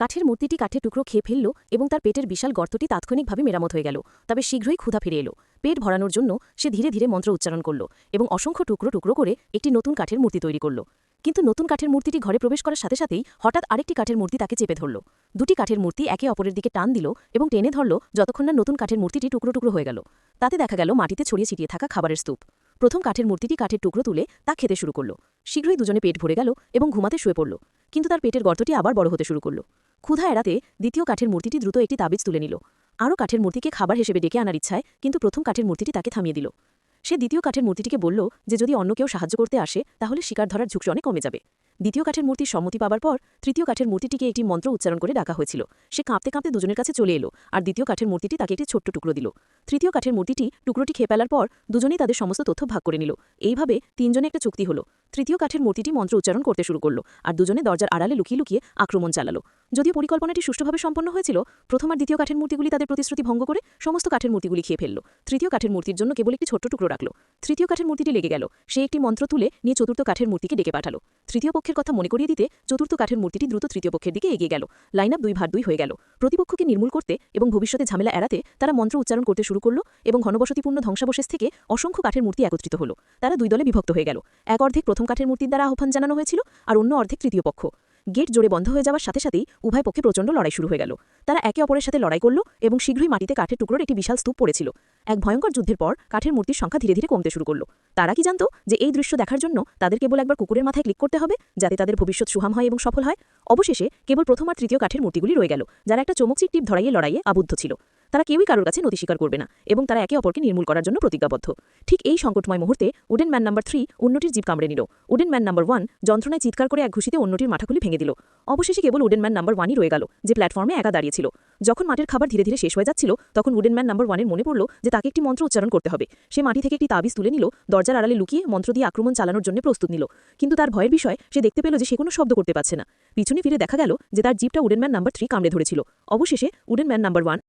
কাঠের মূর্তিটি কাঠের টুকরো খেয়ে ফেলল এবং তার পেটের বিশাল গর্তটি তাৎক্ষণিকভাবে মেরামত হয়ে গেল। তবে শীঘ্রই ক্ষুধা ফিরে এলো। পেট ভরানোর জন্য সে ধীরে ধীরে মন্ত্র উচ্চারণ করল এবং অসংখ্য টুকরো টুকরো করে একটি নতুন কাঠের মূর্তি তৈরি করল। কিন্তু নতুন কাঠের মূর্তিটি ঘরে প্রবেশ করার সাথে সাথেই হঠাৎ আরেকটি কাঠের মূর্তি তাকে চেপে ধরল। দুটি কাঠের মূর্তি একে অপরের দিকে টান দিল এবং টেনে ধরল যতক্ষণ না নতুন কাঠের মূর্তিটি টুকরো টুকরো হয়ে গেল। তাতে দেখা গেল মাটিতে ছড়িয়ে ছিটিয়ে থাকা খাবারের স্তূপ। প্রথম কাঠের মূর্তিটি কাঠের টুকরো তুলে তা খেতে শুরু করল। শীঘ্রই দুজনে পেট ভরে গেল এবং ঘুমাতে শুয়ে পড়ল। কিন্তু তার পেটের গর্তটি আবার বড় হতে শুরু করল। ক্ষুধা এড়াতে দ্বিতীয় কাঠের মূর্তিটি দ্রুত একটি তাবিজ তুলে নিল। আরও কাঠের মূর্তিকে খাবার হিসেবে ডেকে আনার ইচ্ছায় কিন্তু প্রথম কাঠের মূর্তিটি তাকে থামিয়ে দিল। সে দ্বিতীয় কাঠের মূর্তিটিকে বলল যে যদি অন্য কেউ সাহায্য করতে আসে তাহলে শিকার ধরার ঝুঁকি অনেক কমে যাবে। দ্বিতীয় কাঠের মূর্তির সম্মতি পাবার পর তৃতীয় কাঠের মূর্তিটিকে একটি মন্ত্র উচ্চারণ করে ডাকা হয়েছিল। সে কাঁপতে কাঁপতে দুজনের কাছে চলে এলো আর দ্বিতীয় কাঠের মূর্তিটি তাকে একটি ছোট্ট টুকরো দিল। তৃতীয় কাঠের মূর্তিটি টুকরোটি খেয়ে ফেলার পর দুজনেই তাদের সমস্ত তথ্য ভাগ করে নিল। এইভাবে তিনজনে একটা চুক্তি হলো। তৃতীয় কাঠের মূর্তিটি মন্ত্র উচ্চারণ করতে শুরু করল আর দুজনে দরজার আড়ালে লুকিয়ে লুকিয়ে আক্রমণ চালালো। যদিও পরিকল্পনাটি সুষ্ঠুভাবে সম্পন্ন হয়েছিল, প্রথম আর দ্বিতীয় কাঠের মূর্তিগুলি তাদের প্রতিশ্রুতি ভঙ্গ করে সমস্ত কাঠের মূর্তিগুলি খেয়ে ফেলল। তৃতীয় কাঠের মূর্তির জন্য কেবল একটি ছোট্ট টুকরো রাখল। তৃতীয় কাঠের মূর্তিটি লেগে গেল। সে একটি মন্ত্র তুলে নিয়ে চতুর্থ কাঠের মূর্তিকে ডেকে পাঠালো। তৃতীয় পক্ষের কথা মনে করিয়ে দিতে চতুর্থ কাঠের মূর্তিটি দ্রুত তৃতীয় পক্ষের দিকে এগিয়ে গেল। লাইন আপ 2-2 হয়ে গেল। প্রতিপক্ষকে নির্মূল করতে এবং ভবিষ্যতে ঝামেলা এড়াতে তারা মন্ত্র উচ্চারণ করতে শুরু করল এবং ঘনবসতিপূর্ণ ধ্বংসাবশেষ থেকে অসংখ্য কাঠের মূর্তি একত্রিত হল। তারা দুই দলে বিভক্ত হয়ে গেল। এক অর্ধেক প্রথম কাঠের মূর্তির দ্বারা আহ্বান জানানো হয়েছিল আর অন্য অর্ধেক তৃতীয় পক্ষ। গেট জোরে বন্ধ হয়ে যাওয়ার সাথে সাথেই উভয় পক্ষে প্রচণ্ড লড়াই শুরু হয়ে গেল। তারা একে অপরের সাথে লড়াই করল এবং শীঘ্রই মাটিতে কাঠের টুকরোর একটি বিশাল স্তূপ পড়েছিল। এক ভয়ঙ্কর যুদ্ধের পর কাঠের মূর্তির সংখ্যা ধীরে ধীরে কমতে শুরু করল। তারা কি জানত যে এই দৃশ্য দেখার জন্য তাদের কেবল একবার কুকুরের মাথায় ক্লিক করতে হবে যাতে তাদের ভবিষ্যৎ সুহাম হয় এবং সফল হয়? অবশেষে কেবল প্রথম আর তৃতীয় কাঠের মূর্তিগুলি রয়ে গেল, যারা একটা চমকচির টিপ ধরাইয়ে লড়াইয়ে আবদ্ধ ছিল। তারা কেউই কারোর কাছে নতি স্বীকার করবে না এবং তারা একে অপরকে নির্মূল করার জন্য প্রতিজ্ঞাবদ্ধ। ঠিক এই সংকটময় মুহূর্তে উডেন ম্যান নাম্বার 3 অন্যটির জিভ কামড়ে নিল। উডেন ম্যান নাম্বার 1 যন্ত্রণায় চিৎকার করে এক ঘুষিতে অন্যটির মাথাগুলি ভেঙে দিল। অবশেষে কেবল উডেন ম্যান নাম্বার 1ই রয়ে গেল, যে প্ল্যাটফর্মে একা দাঁড়িয়েছিল। যখন মাটির খাবার ধীরে ধীরে শেষ হয়ে যাচ্ছিল তখন উডেন ম্যান নাম্বার 1-এর মনে পড়ল যে তাকে একটি মন্ত্র উচ্চারণ করতে হবে। সে মাটি থেকে একটি তাবিজ তুলে নিল, দরজার আড়ালে লুকিয়ে মন্ত্র দিয়ে আক্রমণ চালানোর জন্য প্রস্তুত নিল। কিন্তু তার ভয়ের বিষয় সে দেখতে পেল যে সে কোনো শব্দ করতে পারছে না। পিছনে ফিরে দেখা গেল যে তার জিভটা উডেন ম্যান নাম্বার 3 কামড়ে ধরেছিল। অবশেষে উডেন ম্যান নাম্বার 1